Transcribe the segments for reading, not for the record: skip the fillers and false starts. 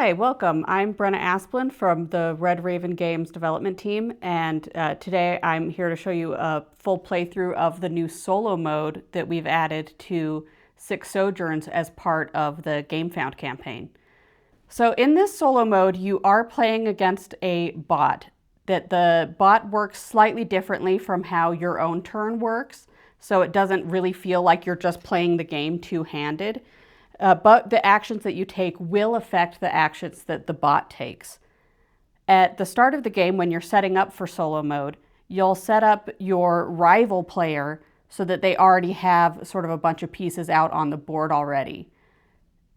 Hi, welcome. I'm Brenna Asplund from the Red Raven Games development team, and today I'm here to show you a full playthrough of the new solo mode that we've added to Six Sojourns as part of the GameFound campaign. So in this solo mode, you are playing against a bot. The bot works slightly differently from how your own turn works, so it doesn't really feel like you're just playing the game two-handed. But the actions that you take will affect the actions that the bot takes. At the start of the game, when you're setting up for solo mode, you'll set up your rival player so that they already have sort of a bunch of pieces out on the board already.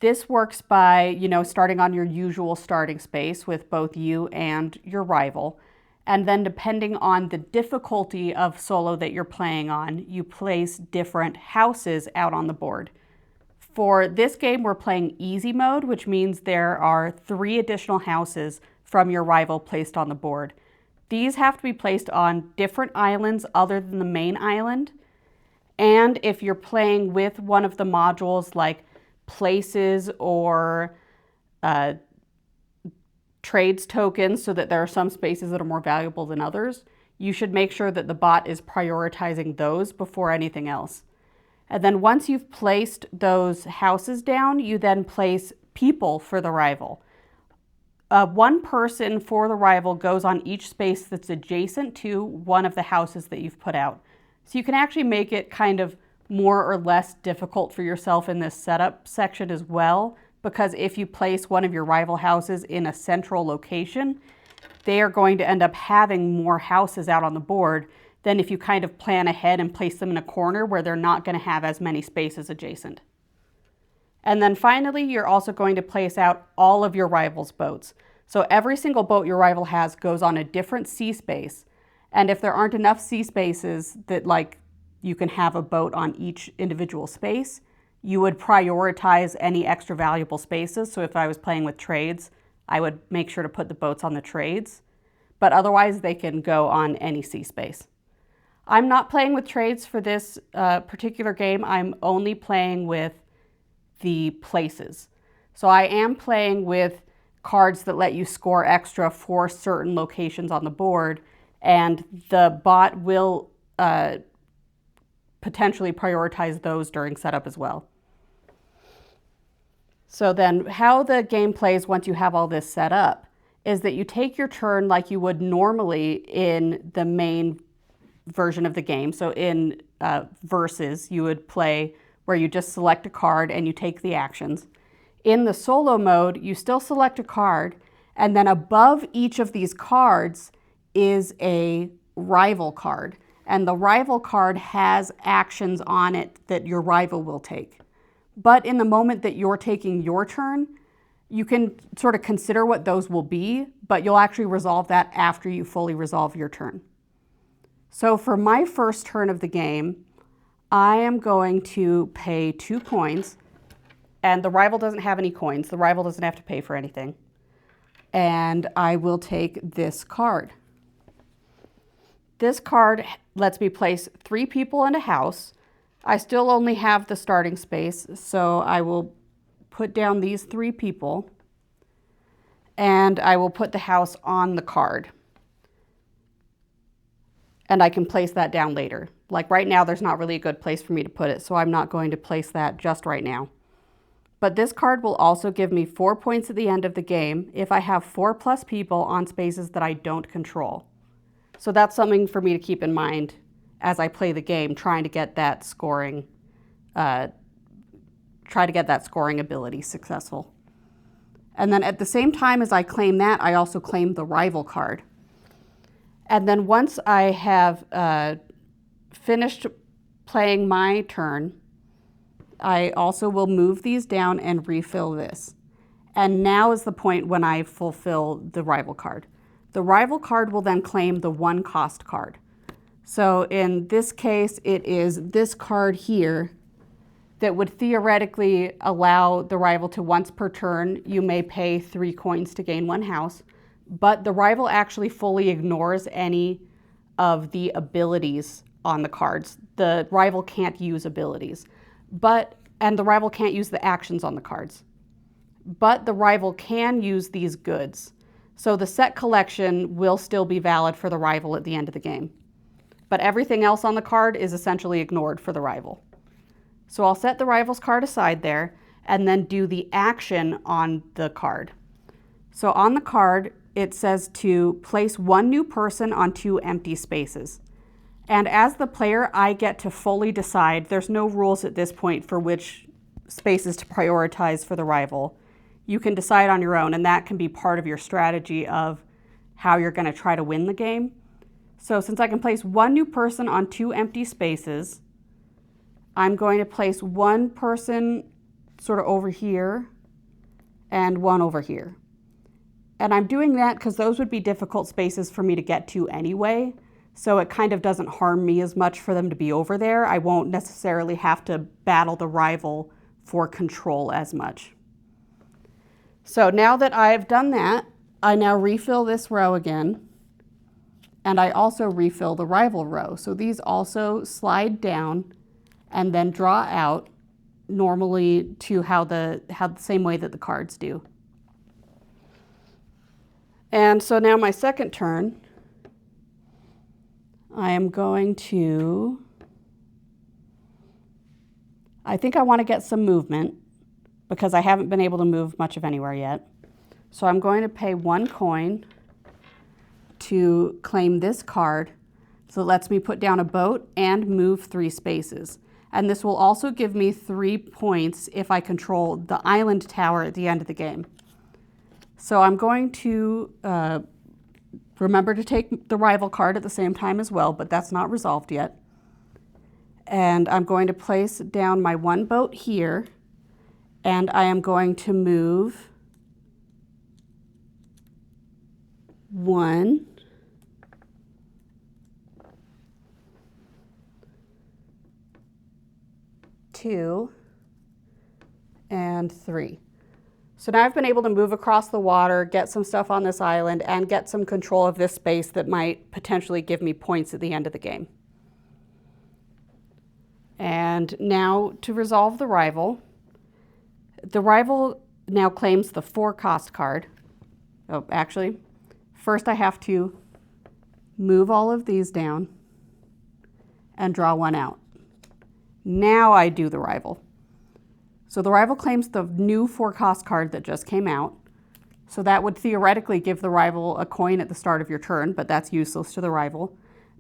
This works by, starting on your usual starting space with both you and your rival. And then depending on the difficulty of solo that you're playing on, you place different houses out on the board. For this game, we're playing easy mode, which means there are 3 additional houses from your rival placed on the board. These have to be placed on different islands other than the main island. And if you're playing with one of the modules like places or trades tokens, so that there are some spaces that are more valuable than others, you should make sure that the bot is prioritizing those before anything else. And then once you've placed those houses down, you then place people for the rival. One person for the rival goes on each space that's adjacent to one of the houses that you've put out. So you can actually make it kind of more or less difficult for yourself in this setup section as well, because if you place one of your rival houses in a central location, they are going to end up having more houses out on the board than if you kind of plan ahead and place them in a corner where they're not going to have as many spaces adjacent. And then finally, you're also going to place out all of your rival's boats. So every single boat your rival has goes on a different sea space. And if there aren't enough sea spaces that you can have a boat on each individual space, you would prioritize any extra valuable spaces. So if I was playing with trades, I would make sure to put the boats on the trades, but otherwise they can go on any sea space. I'm not playing with trades for this particular game. I'm only playing with the places. So I am playing with cards that let you score extra for certain locations on the board, and the bot will potentially prioritize those during setup as well. So then how the game plays once you have all this set up is that you take your turn like you would normally in the main version of the game. So in Versus, you would play where you just select a card and you take the actions. In the solo mode, you still select a card, and then above each of these cards is a rival card. And the rival card has actions on it that your rival will take. But in the moment that you're taking your turn, you can sort of consider what those will be, but you'll actually resolve that after you fully resolve your turn. So for my first turn of the game, I am going to pay 2 coins, and the rival doesn't have any coins. The rival doesn't have to pay for anything. And I will take this card. This card lets me place 3 people in a house. I still only have the starting space, so I will put down these 3 people, and I will put the house on the card. And I can place that down later. Like right now, there's not really a good place for me to put it, so I'm not going to place that just right now. But this card will also give me 4 points at the end of the game if I have 4+ people on spaces that I don't control. So that's something for me to keep in mind as I play the game, trying to get that scoring ability successful. And then at the same time as I claim that, I also claim the rival card. And then once I have finished playing my turn, I also will move these down and refill this. And now is the point when I fulfill the rival card. The rival card will then claim the 1-cost card. So in this case, it is this card here that would theoretically allow the rival to, once per turn, you may pay 3 coins to gain 1 house. But the rival actually fully ignores any of the abilities on the cards. The rival can't use abilities, and the rival can't use the actions on the cards. but the rival can use these goods. So the set collection will still be valid for the rival at the end of the game. But everything else on the card is essentially ignored for the rival. So I'll set the rival's card aside there and then do the action on the card. So on the card, it says to place one new person on 2 empty spaces. And as the player, I get to fully decide. There's no rules at this point for which spaces to prioritize for the rival. You can decide on your own, and that can be part of your strategy of how you're going to try to win the game. So since I can place one new person on 2 empty spaces, I'm going to place one person sort of over here and one over here. And I'm doing that because those would be difficult spaces for me to get to anyway. So it kind of doesn't harm me as much for them to be over there. I won't necessarily have to battle the rival for control as much. So now that I've done that, I now refill this row again. And I also refill the rival row. So these also slide down and then draw out normally to how the same way that the cards do. And so now my second turn, I am going to, I think I want to get some movement because I haven't been able to move much of anywhere yet. So I'm going to pay 1 coin to claim this card. So it lets me put down a boat and move 3 spaces. And this will also give me 3 points if I control the island tower at the end of the game. So I'm going to remember to take the rival card at the same time as well, but that's not resolved yet. And I'm going to place down my 1 boat here, and I am going to move 1, 2, and 3. So now I've been able to move across the water, get some stuff on this island, and get some control of this space that might potentially give me points at the end of the game. And now to resolve the rival now claims the 4-cost card. Oh, actually, first I have to move all of these down and draw 1 out. Now I do the rival. So the rival claims the new 4-cost card that just came out. So that would theoretically give the rival a coin at the start of your turn, but that's useless to the rival.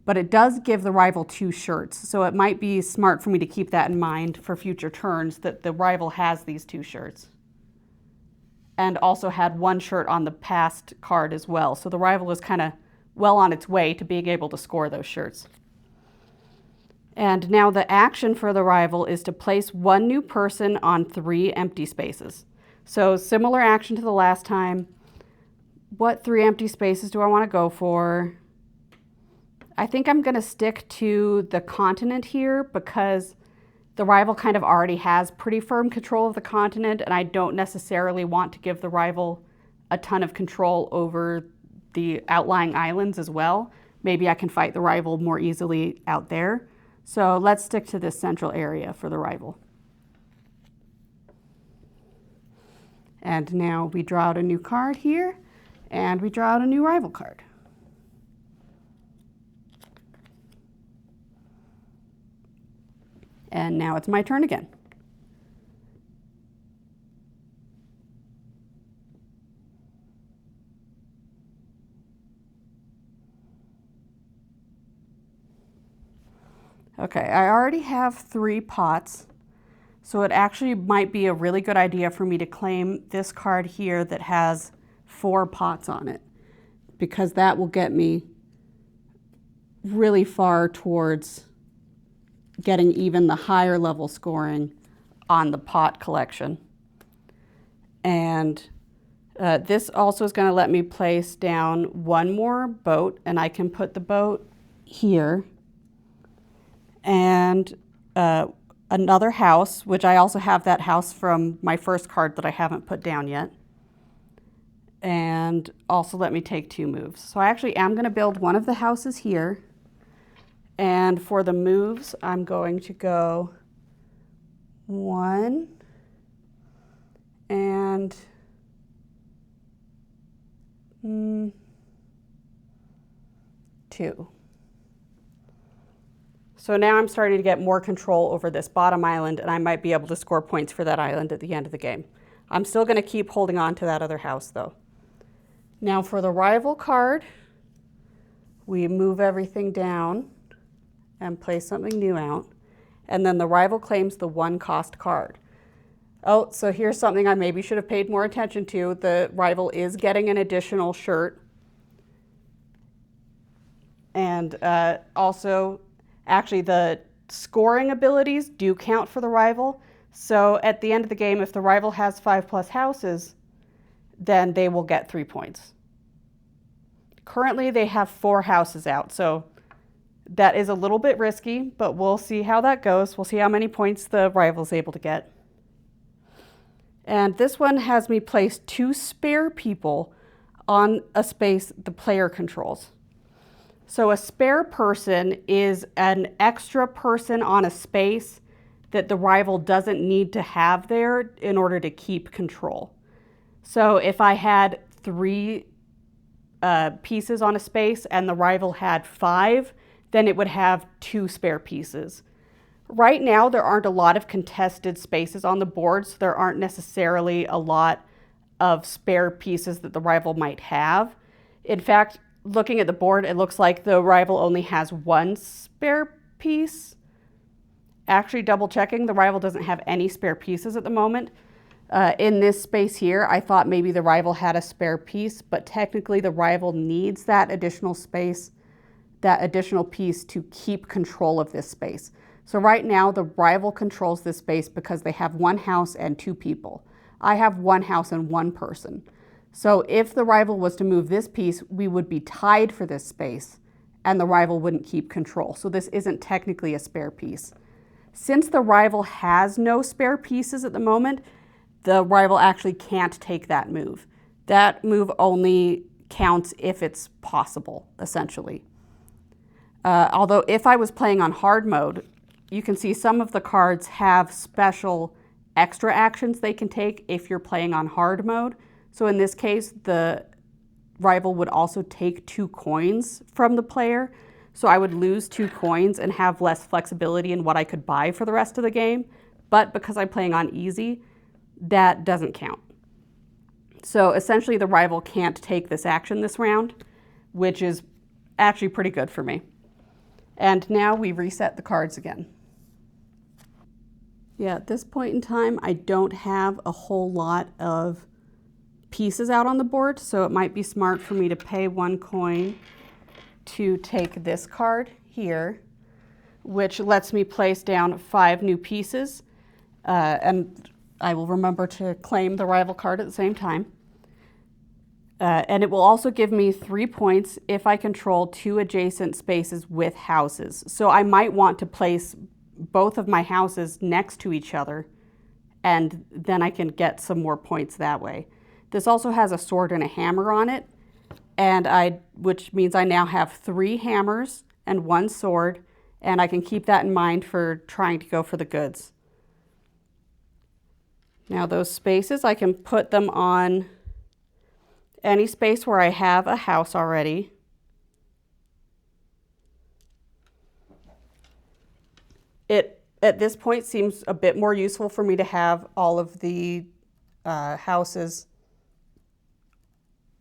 But it does give the rival 2 shirts. So it might be smart for me to keep that in mind for future turns, that the rival has these 2 shirts. And also had 1 shirt on the past card as well. So the rival is kind of well on its way to being able to score those shirts. And now the action for the rival is to place 1 new person on 3 empty spaces. So similar action to the last time. What 3 empty spaces do I want to go for? I think I'm going to stick to the continent here because the rival kind of already has pretty firm control of the continent, and I don't necessarily want to give the rival a ton of control over the outlying islands as well. Maybe I can fight the rival more easily out there. So let's stick to this central area for the rival. And now we draw out a new card here, and we draw out a new rival card. And now it's my turn again. Okay, I already have 3 pots, so it actually might be a really good idea for me to claim this card here that has 4 pots on it, because that will get me really far towards getting even the higher level scoring on the pot collection. And this also is going to let me place down 1 more boat, and I can put the boat here. And another house, which I also have that house from my first card that I haven't put down yet. And also let me take 2 moves. So I actually am going to build one of the houses here. And for the moves, I'm going to go 1 and 2. So now I'm starting to get more control over this bottom island, and I might be able to score points for that island at the end of the game. I'm still going to keep holding on to that other house, though. Now for the rival card, we move everything down and place something new out, and then the rival claims the 1-cost card. Oh, so here's something I maybe should have paid more attention to. The rival is getting an additional shirt. And also, actually, the scoring abilities do count for the rival. So at the end of the game, if the rival has 5+ houses, then they will get 3 points. Currently, they have 4 houses out, so that is a little bit risky, but we'll see how that goes. We'll see how many points the rival's able to get. And this one has me place 2 spare people on a space the player controls. So a spare person is an extra person on a space that the rival doesn't need to have there in order to keep control. So if I had 3 pieces on a space and the rival had 5, then it would have 2 spare pieces. Right now, there aren't a lot of contested spaces on the board, so there aren't necessarily a lot of spare pieces that the rival might have. In fact, looking at the board, it looks like the rival only has 1 spare piece. Actually, double checking, the rival doesn't have any spare pieces at the moment. In this space here, I thought maybe the rival had a spare piece, but technically the rival needs that additional space, that additional piece to keep control of this space. So right now, the rival controls this space because they have 1 house and 2 people. I have 1 house and 1 person. So if the rival was to move this piece, we would be tied for this space and the rival wouldn't keep control. So this isn't technically a spare piece. Since the rival has no spare pieces at the moment, the rival actually can't take that move. That move only counts if it's possible, essentially. Although if I was playing on hard mode, you can see some of the cards have special extra actions they can take if you're playing on hard mode. So in this case, the rival would also take 2 coins from the player. So I would lose 2 coins and have less flexibility in what I could buy for the rest of the game. But because I'm playing on easy, that doesn't count. So essentially the rival can't take this action this round, which is actually pretty good for me. And now we reset the cards again. Yeah, at this point in time, I don't have a whole lot of pieces out on the board, so it might be smart for me to pay 1 coin to take this card here, which lets me place down 5 new pieces, and I will remember to claim the rival card at the same time. And it will also give me 3 points if I control 2 adjacent spaces with houses. So I might want to place both of my houses next to each other, and then I can get some more points that way. This also has a sword and a hammer on it, which means I now have 3 hammers and 1 sword, and I can keep that in mind for trying to go for the goods. Now those spaces, I can put them on any space where I have a house already. It, at this point, seems a bit more useful for me to have all of the houses,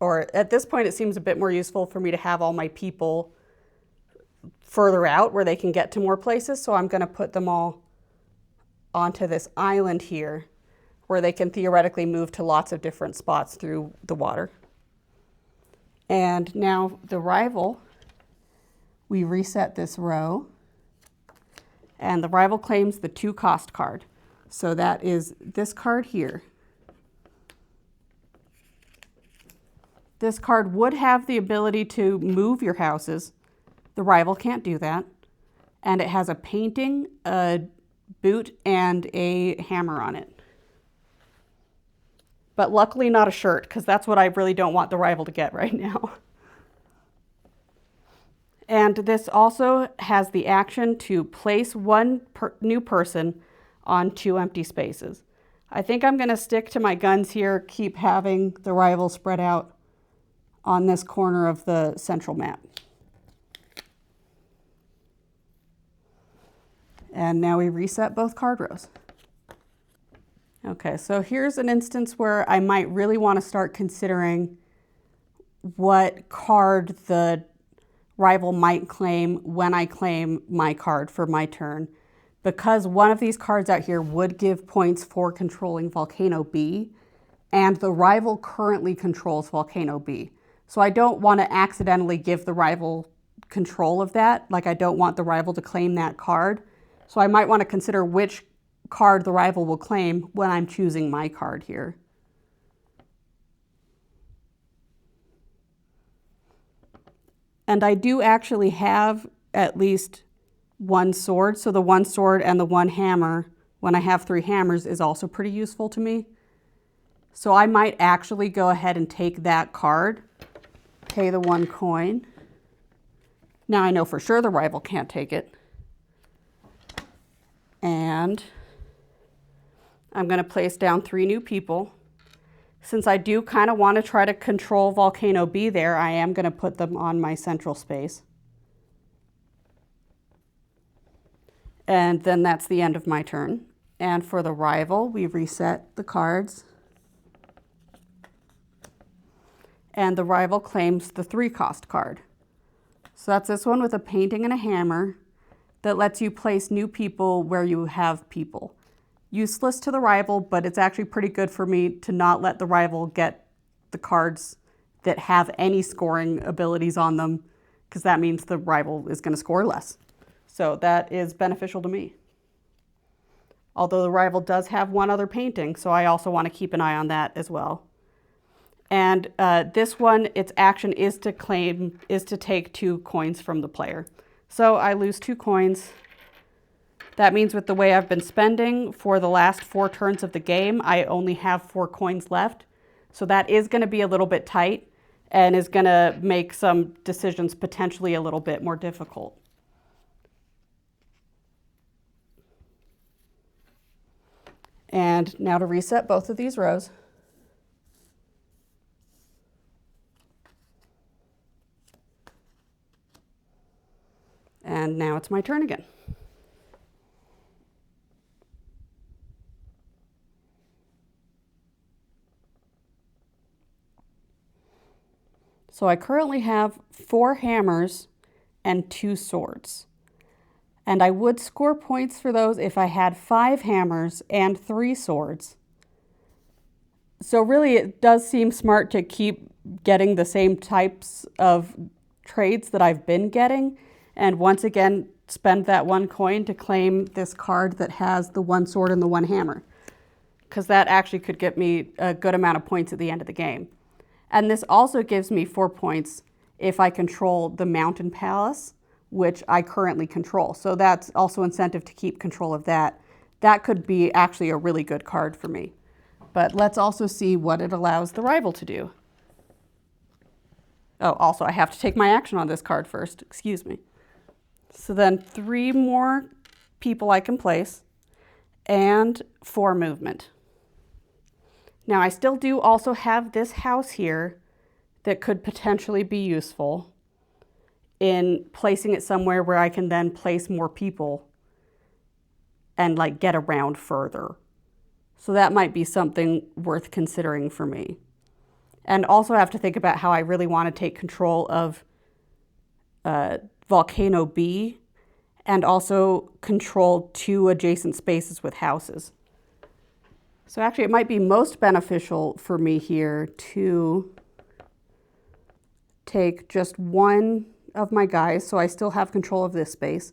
or at this point, it seems a bit more useful for me to have all my people further out where they can get to more places. So I'm going to put them all onto this island here where they can theoretically move to lots of different spots through the water. And now the rival, we reset this row, and the rival claims the 2-cost card. So that is this card here. This card would have the ability to move your houses. The rival can't do that. And it has a painting, a boot, and a hammer on it. But luckily not a shirt, because that's what I really don't want the rival to get right now. And this also has the action to place 1 new person on 2 empty spaces. I think I'm going to stick to my guns here, keep having the rival spread out on this corner of the central map. And now we reset both card rows. Okay, so here's an instance where I might really want to start considering what card the rival might claim when I claim my card for my turn. Because one of these cards out here would give points for controlling Volcano B, and the rival currently controls Volcano B. So I don't want to accidentally give the rival control of that. Like, I don't want the rival to claim that card. So I might want to consider which card the rival will claim when I'm choosing my card here. And I do actually have at least one sword. So the one sword and the one hammer, when I have 3 hammers, is also pretty useful to me. So I might actually go ahead and take that card, pay the 1 coin. Now I know for sure the rival can't take it. And I'm going to place down 3 new people. Since I do kind of want to try to control Volcano B there, I am going to put them on my central space. And then that's the end of my turn. And for the rival, we reset the cards. And the rival claims the 3-cost card. So that's this one with a painting and a hammer that lets you place new people where you have people. Useless to the rival, but it's actually pretty good for me to not let the rival get the cards that have any scoring abilities on them, because that means the rival is going to score less. So that is beneficial to me. Although the rival does have 1 other painting, so I also want to keep an eye on that as well. And this one, its action is to take 2 coins from the player. So I lose 2 coins. That means with the way I've been spending for the last 4 turns of the game, I only have 4 coins left. So that is going to be a little bit tight and is going to make some decisions potentially a little bit more difficult. And now to reset both of these rows. And now it's my turn again. So I currently have 4 hammers and 2 swords. And I would score points for those if I had 5 hammers and 3 swords. So really it does seem smart to keep getting the same types of trades that I've been getting. And once again, spend that 1 coin to claim this card that has the 1 sword and the 1 hammer. Because that actually could get me a good amount of points at the end of the game. And this also gives me 4 points if I control the Mountain Palace, which I currently control. So that's also incentive to keep control of that. That could be actually a really good card for me. But let's also see what it allows the rival to do. Oh, also I have to take my action on this card first, excuse me. So then 3 more people I can place and 4 movement. Now I still do also have this house here that could potentially be useful in placing it somewhere where I can then place more people and like get around further. So that might be something worth considering for me. And also I have to think about how I really want to take control of Volcano B and also control 2 adjacent spaces with houses. So actually it might be most beneficial for me here to take just 1 of my guys, so I still have control of this space,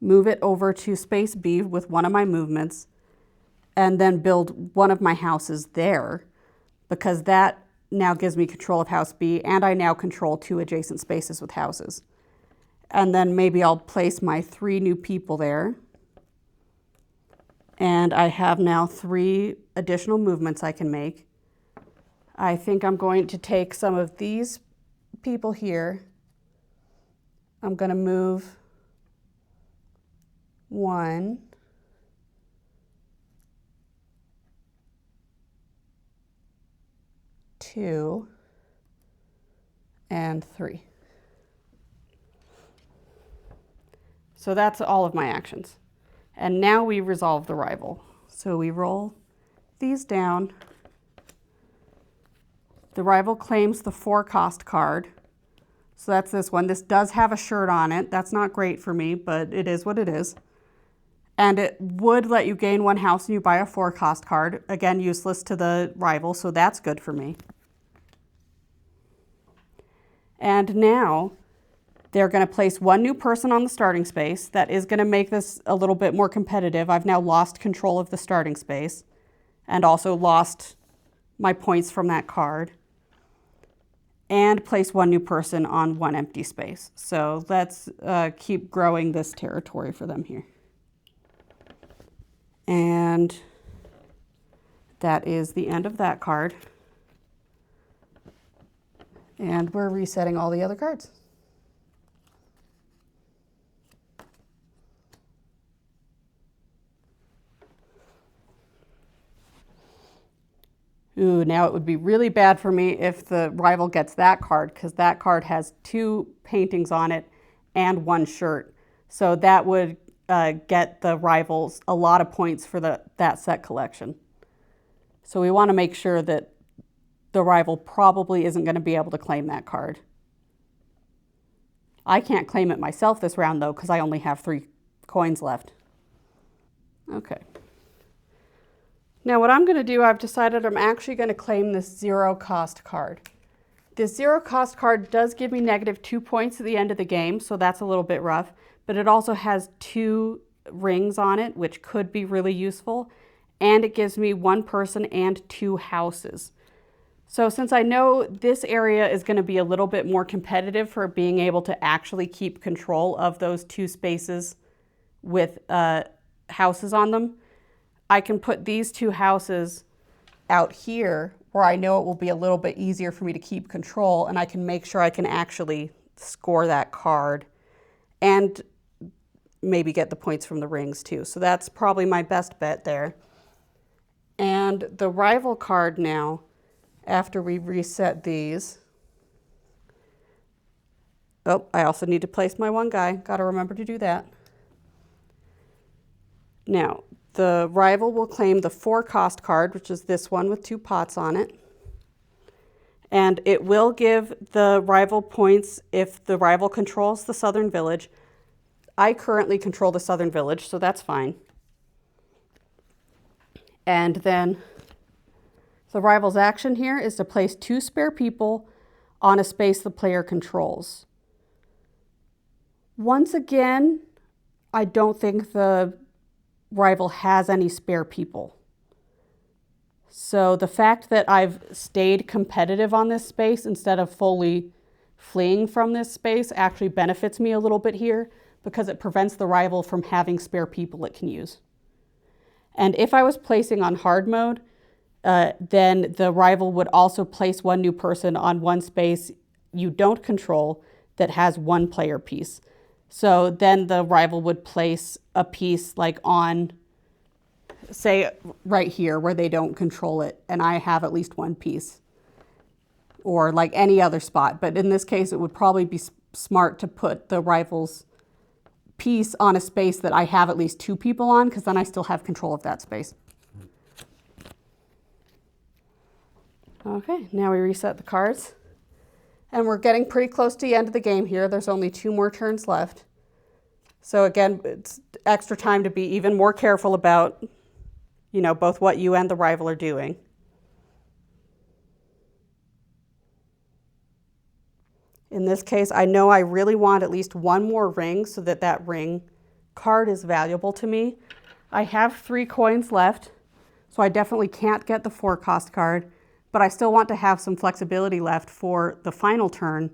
move it over to space B with 1 of my movements, and then build 1 of my houses there, because that now gives me control of house B, and I now control 2 adjacent spaces with houses. And then maybe I'll place my 3 new people there. And I have now 3 additional movements I can make. I think I'm going to take some of these people here. I'm going to move 1, 2, and 3. So that's all of my actions. And now we resolve the rival. So we roll these down. The rival claims the 4 cost card. So that's this one. This does have a shirt on it. That's not great for me, but it is what it is. And it would let you gain 1 house and you buy a 4 cost card. Again, useless to the rival, so that's good for me. And now they're going to place 1 new person on the starting space. That is going to make this a little bit more competitive. I've now lost control of the starting space and also lost my points from that card. And place 1 new person on 1 empty space. So let's keep growing this territory for them here. And that is the end of that card. And we're resetting all the other cards. Ooh, now it would be really bad for me if the rival gets that card, because that card has 2 paintings on it and 1 shirt. So that would get the rivals a lot of points for that set collection. So we want to make sure that the rival probably isn't going to be able to claim that card. I can't claim it myself this round though, because I only have 3 coins left. Okay. Now what I'm going to do, I've decided I'm actually going to claim this 0 cost card. This 0 cost card does give me -2 points at the end of the game, so that's a little bit rough, but it also has 2 rings on it, which could be really useful, and it gives me 1 person and 2 houses. So since I know this area is going to be a little bit more competitive for being able to actually keep control of those 2 spaces with houses on them, I can put these 2 houses out here where I know it will be a little bit easier for me to keep control, and I can make sure I can actually score that card and maybe get the points from the rings too. So that's probably my best bet there. And the rival card now, after we reset these, oh, I also need to place my 1 guy. Got to remember to do that. Now, the rival will claim the 4 cost card, which is this one with 2 pots on it. And it will give the rival points if the rival controls the southern village. I currently control the southern village, so that's fine. And then the rival's action here is to place 2 spare people on a space the player controls. Once again, I don't think the rival has any spare people. So the fact that I've stayed competitive on this space instead of fully fleeing from this space actually benefits me a little bit here, because it prevents the rival from having spare people it can use. And if I was placing on hard mode, then the rival would also place 1 new person on 1 space you don't control that has 1 player piece. So then the rival would place a piece like on, say, right here where they don't control it, and I have at least 1 piece, or like any other spot. But in this case, it would probably be smart to put the rival's piece on a space that I have at least 2 people on, because then I still have control of that space. Okay, now we reset the cards. And we're getting pretty close to the end of the game here. There's only 2 more turns left. So again, it's extra time to be even more careful about, both what you and the rival are doing. In this case, I know I really want at least 1 more ring so that that ring card is valuable to me. I have 3 coins left, so I definitely can't get the 4 cost card. But I still want to have some flexibility left for the final turn,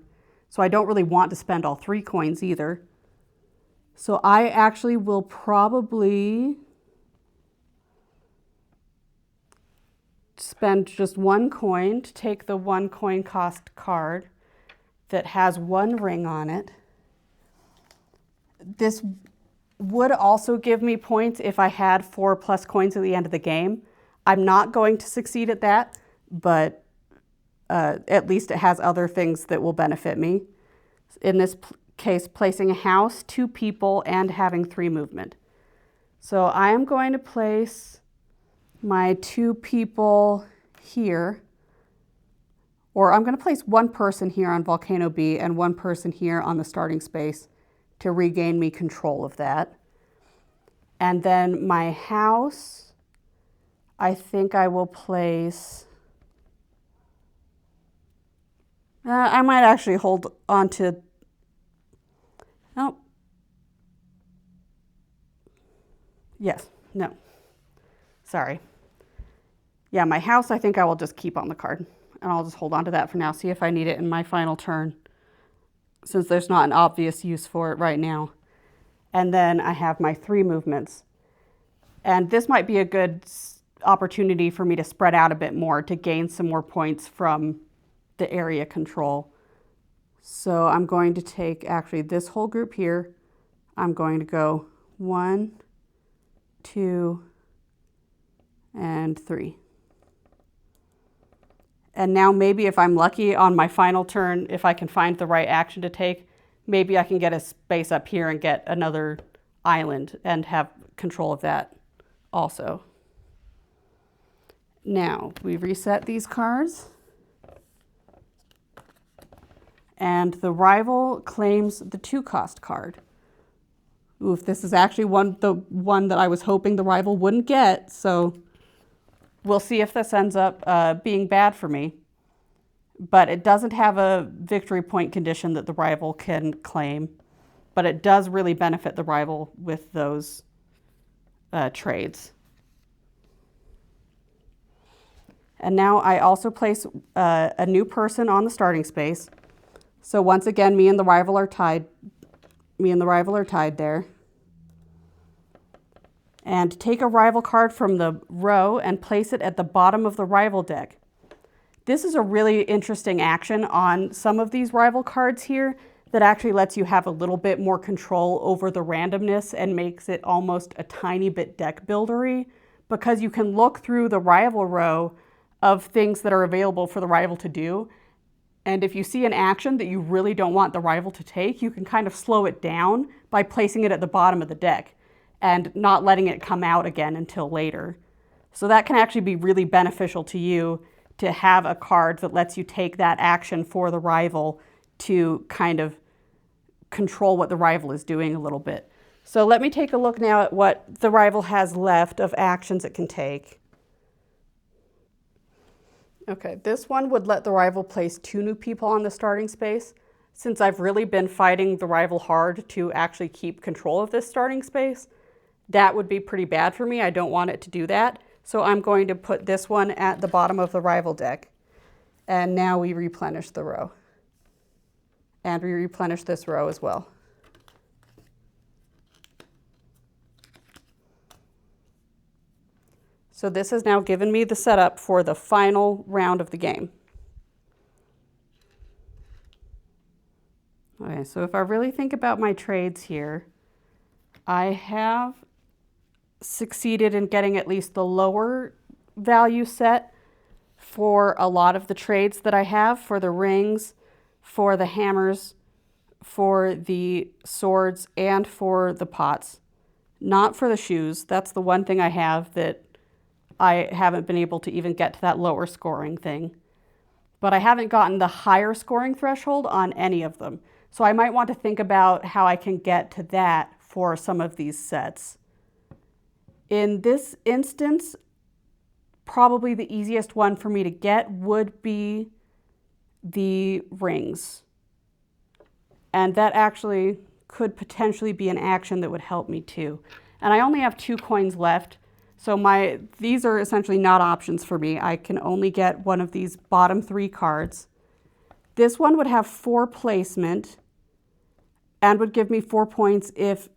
so I don't really want to spend all 3 coins either. So I actually will probably spend just 1 coin to take the 1 coin cost card that has 1 ring on it. This would also give me points if I had 4+ coins at the end of the game. I'm not going to succeed at that, but at least it has other things that will benefit me. In this case, placing a house, 2 people, and having 3 movement. So I am going to place my 2 people here, or I'm going to place 1 person here on Volcano B and 1 person here on the starting space to regain me control of that. And then my house, I think I will place, I might actually hold on to, oh, yes, no, sorry. Yeah, my house, I think I will just keep on the card, and I'll just hold on to that for now, see if I need it in my final turn, since there's not an obvious use for it right now. And then I have my 3 movements. And this might be a good opportunity for me to spread out a bit more to gain some more points from the area control. So I'm going to take actually this whole group here. I'm going to go 1, 2, and 3. And now maybe if I'm lucky on my final turn, if I can find the right action to take, maybe I can get a space up here and get another island and have control of that also. Now we reset these cards. And the rival claims the 2-cost card. Oof, this is actually the one that I was hoping the rival wouldn't get, so we'll see if this ends up being bad for me. But it doesn't have a victory point condition that the rival can claim, but it does really benefit the rival with those trades. And now I also place a new person on the starting space. So once again, me and the rival are tied. There. And take a rival card from the row and place it at the bottom of the rival deck. This is a really interesting action on some of these rival cards here that actually lets you have a little bit more control over the randomness and makes it almost a tiny bit deck buildery, because you can look through the rival row of things that are available for the rival to do. And if you see an action that you really don't want the rival to take, you can kind of slow it down by placing it at the bottom of the deck and not letting it come out again until later. So that can actually be really beneficial to you to have a card that lets you take that action for the rival to kind of control what the rival is doing a little bit. So let me take a look now at what the rival has left of actions it can take. Okay, this one would let the rival place 2 new people on the starting space. Since I've really been fighting the rival hard to actually keep control of this starting space, that would be pretty bad for me. I don't want it to do that. So I'm going to put this one at the bottom of the rival deck. And now we replenish the row. And we replenish this row as well. So this has now given me the setup for the final round of the game. Okay, so if I really think about my trades here, I have succeeded in getting at least the lower value set for a lot of the trades that I have, for the rings, for the hammers, for the swords, and for the pots. Not for the shoes. That's the one thing I have that I haven't been able to even get to that lower scoring thing. But I haven't gotten the higher scoring threshold on any of them. So I might want to think about how I can get to that for some of these sets. In this instance, probably the easiest one for me to get would be the rings. And that actually could potentially be an action that would help me too. And I only have 2 coins left, so these are essentially not options for me. I can only get one of these bottom 3 cards. This one would have 4 placement and would give me 4 points if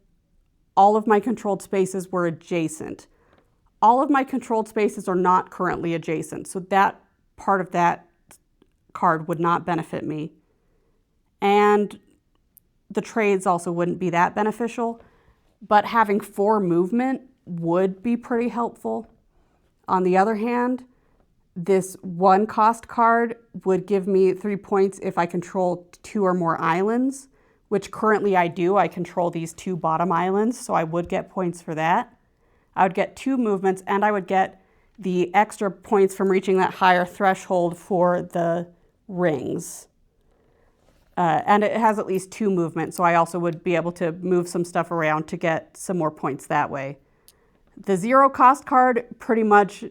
all of my controlled spaces were adjacent. All of my controlled spaces are not currently adjacent, so that part of that card would not benefit me. And the trades also wouldn't be that beneficial, but having 4 movement would be pretty helpful. On the other hand, this 1 cost card would give me 3 points if I control 2 or more islands, which currently I do. I control these 2 bottom islands, so I would get points for that. I would get 2 movements, and I would get the extra points from reaching that higher threshold for the rings. And it has at least 2 movements, so I also would be able to move some stuff around to get some more points that way. The 0 cost card pretty much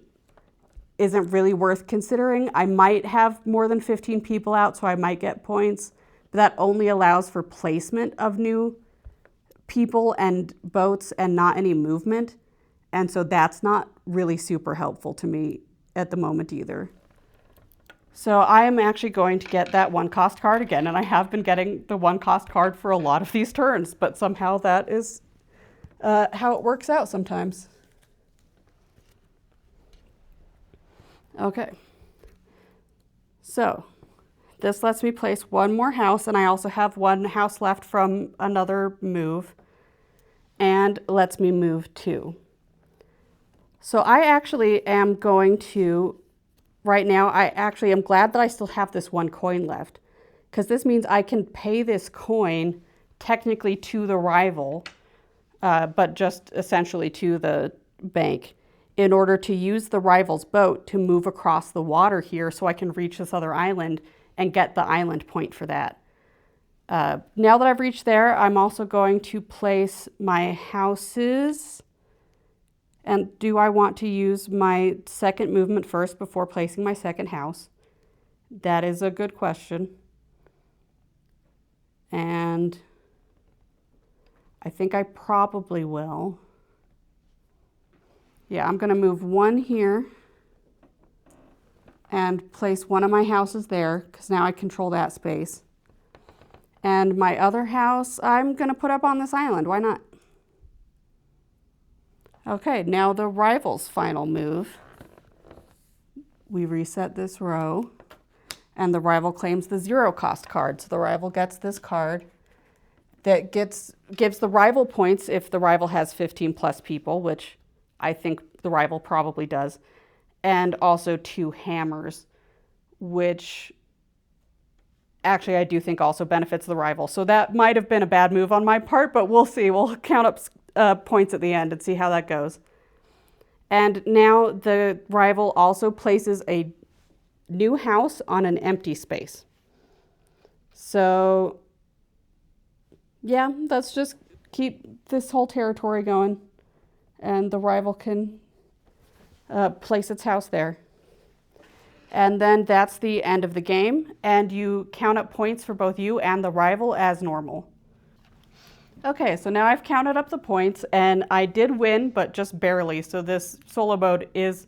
isn't really worth considering. I might have more than 15 people out, so I might get points, but that only allows for placement of new people and boats and not any movement. And so that's not really super helpful to me at the moment either. So I am actually going to get that 1 cost card again, and I have been getting the 1 cost card for a lot of these turns, but somehow that is how it works out sometimes. Okay, so this lets me place 1 more house, and I also have 1 house left from another move, and lets me move 2. So I actually am going to, right now, I actually am glad that I still have this 1 coin left, because this means I can pay this coin technically to the rival, but just essentially to the bank, in order to use the rival's boat to move across the water here so I can reach this other island and get the island point for that. Now that I've reached there, I'm also going to place my houses. And do I want to use my second movement first before placing my second house? That is a good question. And I think I probably will. Yeah, I'm going to move 1 here and place 1 of my houses there, because now I control that space. And my other house, I'm going to put up on this island. Why not? Okay, now the rival's final move. We reset this row, and the rival claims the 0 cost card. So the rival gets this card that gives the rival points if the rival has 15 plus people, which I think the rival probably does, and also 2 hammers, which actually I do think also benefits the rival. So that might have been a bad move on my part, but we'll see. We'll count up points at the end and see how that goes. And now the rival also places a new house on an empty space. So yeah, let's just keep this whole territory going, and the rival can place its house there. And then that's the end of the game, and you count up points for both you and the rival as normal. Okay, so now I've counted up the points, and I did win, but just barely. So this solo mode is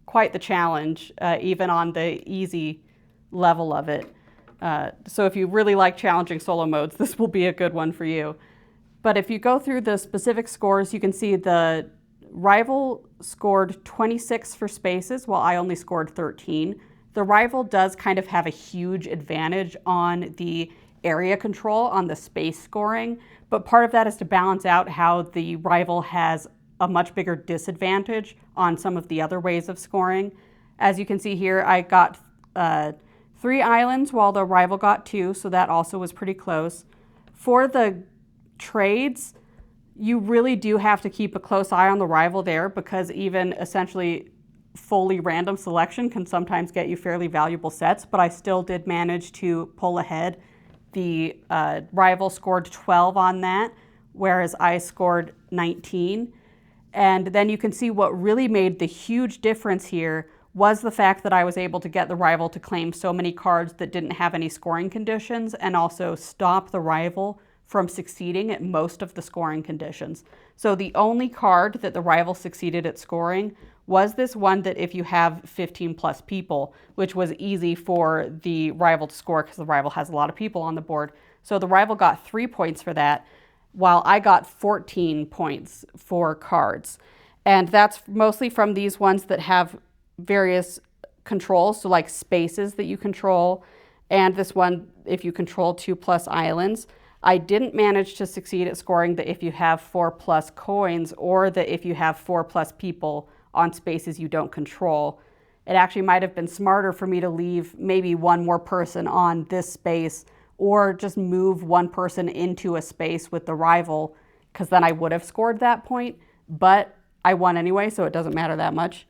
quite the challenge, even on the easy level of it. So if you really like challenging solo modes, this will be a good one for you. But if you go through the specific scores, you can see the rival scored 26 for spaces, while I only scored 13. The rival does kind of have a huge advantage on the area control, on the space scoring, but part of that is to balance out how the rival has a much bigger disadvantage on some of the other ways of scoring. As you can see here, I got 3 islands while the rival got 2, so that also was pretty close. For the trades, you really do have to keep a close eye on the rival there, because even essentially fully random selection can sometimes get you fairly valuable sets, but I still did manage to pull ahead. The rival scored 12 on that, whereas I scored 19. And then you can see what really made the huge difference here was the fact that I was able to get the rival to claim so many cards that didn't have any scoring conditions, and also stop the rival from succeeding at most of the scoring conditions. So the only card that the rival succeeded at scoring was this one that if you have 15 plus people, which was easy for the rival to score because the rival has a lot of people on the board. So the rival got 3 points for that, while I got 14 points for cards. And that's mostly from these ones that have various controls, so like spaces that you control, and this one if you control 2 plus islands. I didn't manage to succeed at scoring the if you have 4 plus coins, or the if you have 4 plus people on spaces you don't control. it actually might have been smarter for me to leave maybe one more person on this space, or just move one person into a space with the rival, because then I would have scored that point, but I won anyway, so it doesn't matter that much.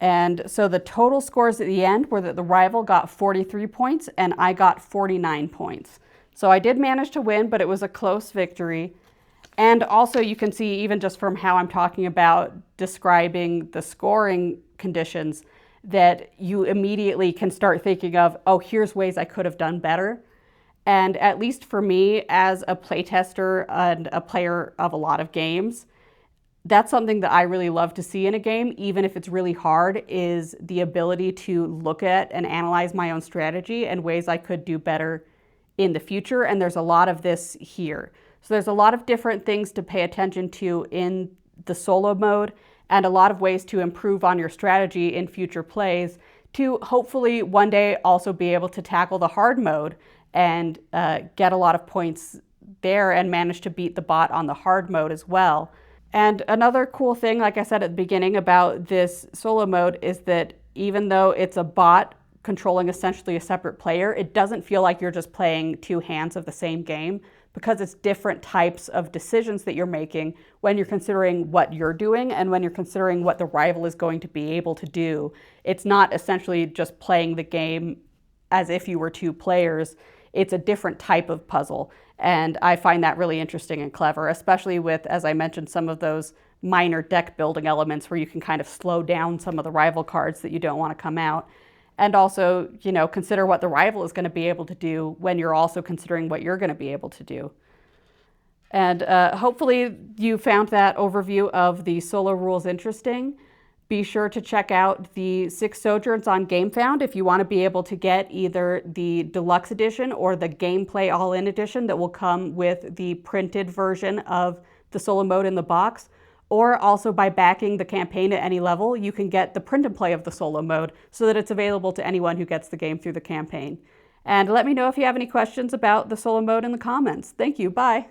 And so the total scores at the end were that the rival got 43 points and I got 49 points. So I did manage to win, but it was a close victory. And also you can see, even just from how I'm talking about describing the scoring conditions, that you immediately can start thinking of, oh, here's ways I could have done better. And at least for me, as a playtester and a player of a lot of games, that's something that I really love to see in a game, even if it's really hard, is the ability to look at and analyze my own strategy and ways I could do better in the future. And there's a lot of this here. So there's a lot of different things to pay attention to in the solo mode, and a lot of ways to improve on your strategy in future plays to hopefully one day also be able to tackle the hard mode and get a lot of points there and manage to beat the bot on the hard mode as well. And another cool thing, like I said at the beginning about this solo mode, is that even though it's a bot controlling essentially a separate player, it doesn't feel like you're just playing two hands of the same game, because it's different types of decisions that you're making when you're considering what you're doing and when you're considering what the rival is going to be able to do. It's not essentially just playing the game as if you were two players. It's a different type of puzzle. And I find that really interesting and clever, especially with, as I mentioned, some of those minor deck building elements where you can kind of slow down some of the rival cards that you don't want to come out. And also, you know, consider what the rival is going to be able to do when you're also considering what you're going to be able to do. And hopefully you found that overview of the solo rules interesting. Be sure to check out the Six Sojourns on GameFound if you want to be able to get either the deluxe edition or the gameplay all-in edition that will come with the printed version of the solo mode in the box. Or also by backing the campaign at any level, you can get the print and play of the solo mode so that it's available to anyone who gets the game through the campaign. And let me know if you have any questions about the solo mode in the comments. Thank you. Bye.